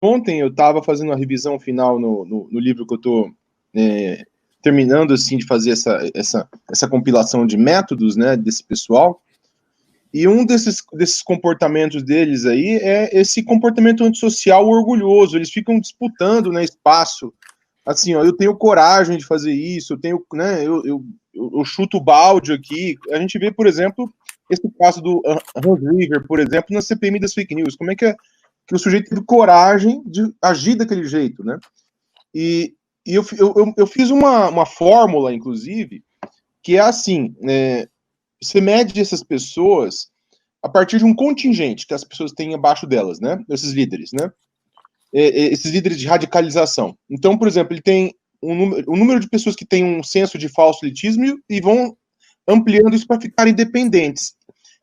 ontem eu estava fazendo uma revisão final no livro que eu estou terminando, assim, de fazer essa compilação de métodos, né, desse pessoal, e um desses comportamentos deles aí é esse comportamento antissocial orgulhoso. Eles ficam disputando, né, espaço. Assim, ó, eu tenho coragem de fazer isso, eu tenho, né, eu chuto o balde aqui. A gente vê, por exemplo, esse caso do Hans River, por exemplo, na CPMI das fake news. Como é que o sujeito teve coragem de agir daquele jeito, né? E eu fiz uma fórmula, inclusive, que é assim, você mede essas pessoas a partir de um contingente que as pessoas têm abaixo delas, né? Esses líderes, né? Esses líderes de radicalização. Então, por exemplo, ele tem um número de pessoas que têm um senso de falso elitismo e vão ampliando isso para ficarem independentes.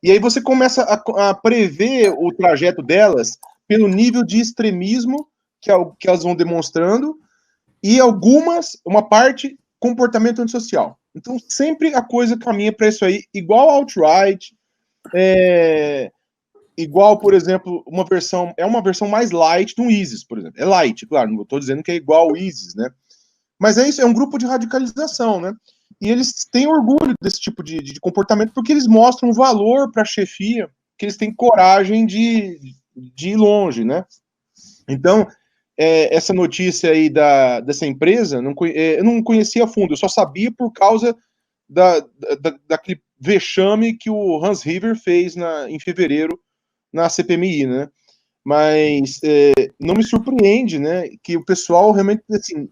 E aí você começa a prever o trajeto delas pelo nível de extremismo que elas vão demonstrando e uma parte, comportamento antissocial. Então, sempre a coisa caminha para isso aí, igual alt-right, igual, por exemplo, uma versão mais light do ISIS, por exemplo. É light, claro, não estou dizendo que é igual ao ISIS, né? Mas é isso, é um grupo de radicalização, né? E eles têm orgulho desse tipo de comportamento porque eles mostram valor para a chefia, que eles têm coragem de ir longe, né? Então, essa notícia aí dessa empresa, eu não conhecia a fundo, eu só sabia por causa daquele vexame que o Hans River fez em fevereiro na CPMI, né? Mas não me surpreende, né, que o pessoal realmente, assim,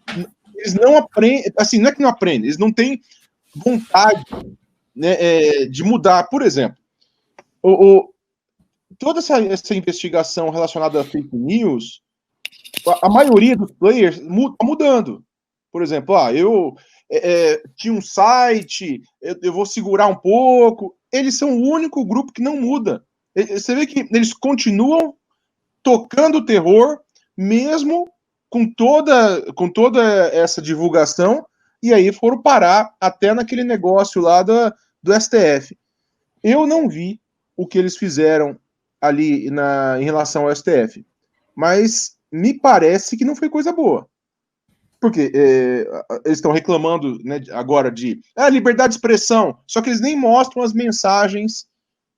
eles não aprendem, assim, não é que não aprendem, eles não têm vontade, né, de mudar. Por exemplo, toda essa investigação relacionada a fake news, a maioria dos players está mudando. Por exemplo, eu tinha um site, eu vou segurar um pouco. Eles são o único grupo que não muda. Você vê que eles continuam tocando o terror, mesmo com toda essa divulgação, e aí foram parar até naquele negócio lá do STF. Eu não vi o que eles fizeram ali em relação ao STF, mas me parece que não foi coisa boa. Porque eles estão reclamando, né, agora de liberdade de expressão, só que eles nem mostram as mensagens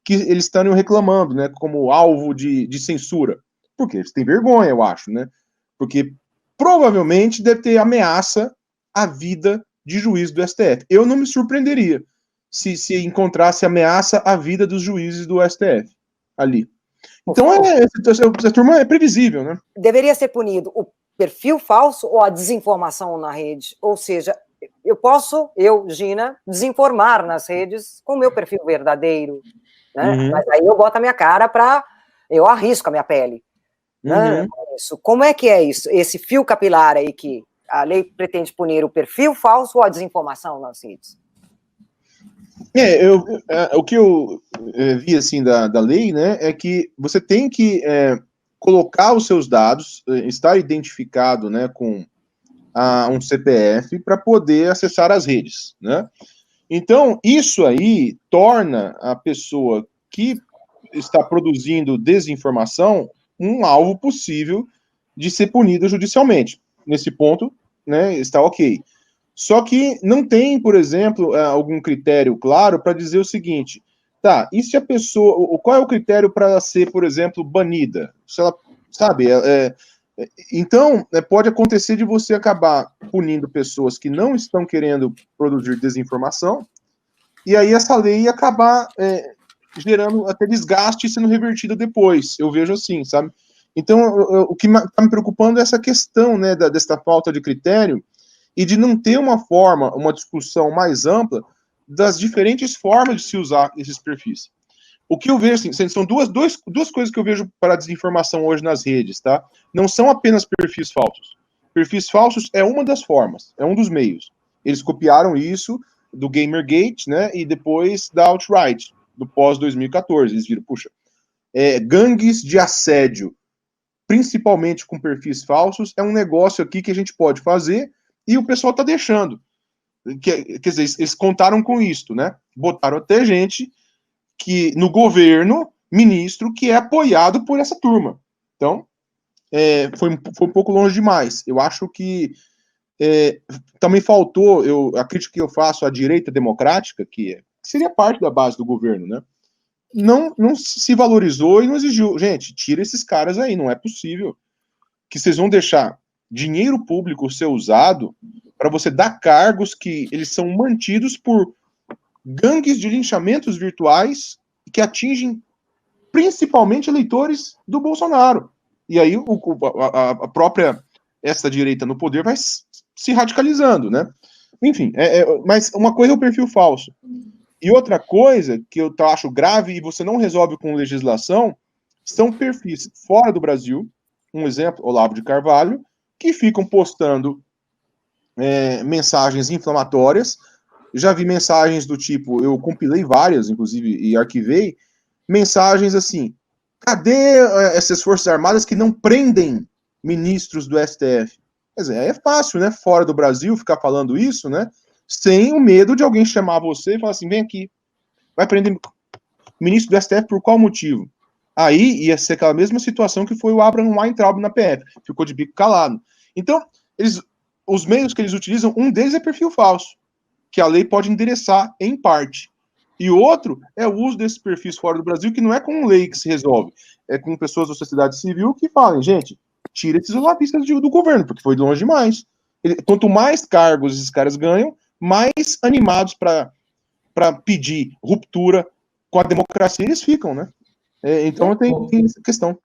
que eles estão reclamando, né, como alvo de censura. Porque eles têm vergonha, eu acho, né? Porque provavelmente deve ter ameaça à vida de juiz do STF. Eu não me surpreenderia se encontrasse ameaça à vida dos juízes do STF ali. Então, essa turma é previsível, né? Deveria ser punido o perfil falso ou a desinformação na rede? Ou seja, eu, Gina, desinformar nas redes com o meu perfil verdadeiro, né? Uhum. Mas aí eu boto a minha cara eu arrisco a minha pele. Né? Uhum. Como é que é isso? Esse fio capilar aí que a lei pretende punir o perfil falso ou a desinformação nas redes? O que eu vi, assim, da lei, né, é que você tem que colocar os seus dados, estar identificado, né, com um CPF para poder acessar as redes, né? Então, isso aí torna a pessoa que está produzindo desinformação um alvo possível de ser punido judicialmente. Nesse ponto, né, está ok. Só que não tem, por exemplo, algum critério claro para dizer o seguinte, tá, e se a pessoa, qual é o critério para ela ser, por exemplo, banida? Se ela, sabe, então, pode acontecer de você acabar punindo pessoas que não estão querendo produzir desinformação, e aí essa lei acabar gerando até desgaste e sendo revertida depois. Eu vejo assim, sabe? Então, o que está me preocupando é essa questão, né, dessa falta de critério e de não ter uma discussão mais ampla das diferentes formas de se usar esses perfis. O que eu vejo, assim, são duas coisas que eu vejo para a desinformação hoje nas redes, tá? Não são apenas perfis falsos. Perfis falsos é uma das formas, é um dos meios. Eles copiaram isso do Gamergate, né, e depois da alt-right, do pós-2014. Eles viram, puxa, gangues de assédio, principalmente com perfis falsos, é um negócio aqui que a gente pode fazer e o pessoal está deixando. Quer dizer, eles contaram com isso, né? Botaram até gente que no governo, ministro, que é apoiado por essa turma. Então, foi um pouco longe demais. Eu acho que também faltou, a crítica que eu faço à direita democrática, que seria parte da base do governo, né? Não se valorizou e não exigiu. Gente, tira esses caras aí, não é possível que vocês vão deixar dinheiro público ser usado para você dar cargos que eles são mantidos por gangues de linchamentos virtuais que atingem principalmente eleitores do Bolsonaro. E aí a própria essa direita no poder vai se radicalizando, né? Enfim, mas uma coisa é o perfil falso. E outra coisa que eu acho grave e você não resolve com legislação são perfis fora do Brasil, um exemplo, Olavo de Carvalho, que ficam postando mensagens inflamatórias. Já vi mensagens do tipo, eu compilei várias, inclusive, e arquivei, mensagens assim, cadê essas Forças Armadas que não prendem ministros do STF? Quer dizer, é fácil, né, fora do Brasil, ficar falando isso, né, sem o medo de alguém chamar você e falar assim, vem aqui, vai prender ministro do STF por qual motivo? Aí ia ser aquela mesma situação que foi o Abraham Weintraub na PF, ficou de bico calado. Então, os meios que eles utilizam, um deles é perfil falso, que a lei pode endereçar em parte. E outro é o uso desses perfis fora do Brasil, que não é com lei que se resolve, é com pessoas da sociedade civil que falam, gente, tira esses olavistas do governo, porque foi longe demais. Quanto mais cargos esses caras ganham, mais animados para pedir ruptura com a democracia eles ficam, né? Então tem essa questão.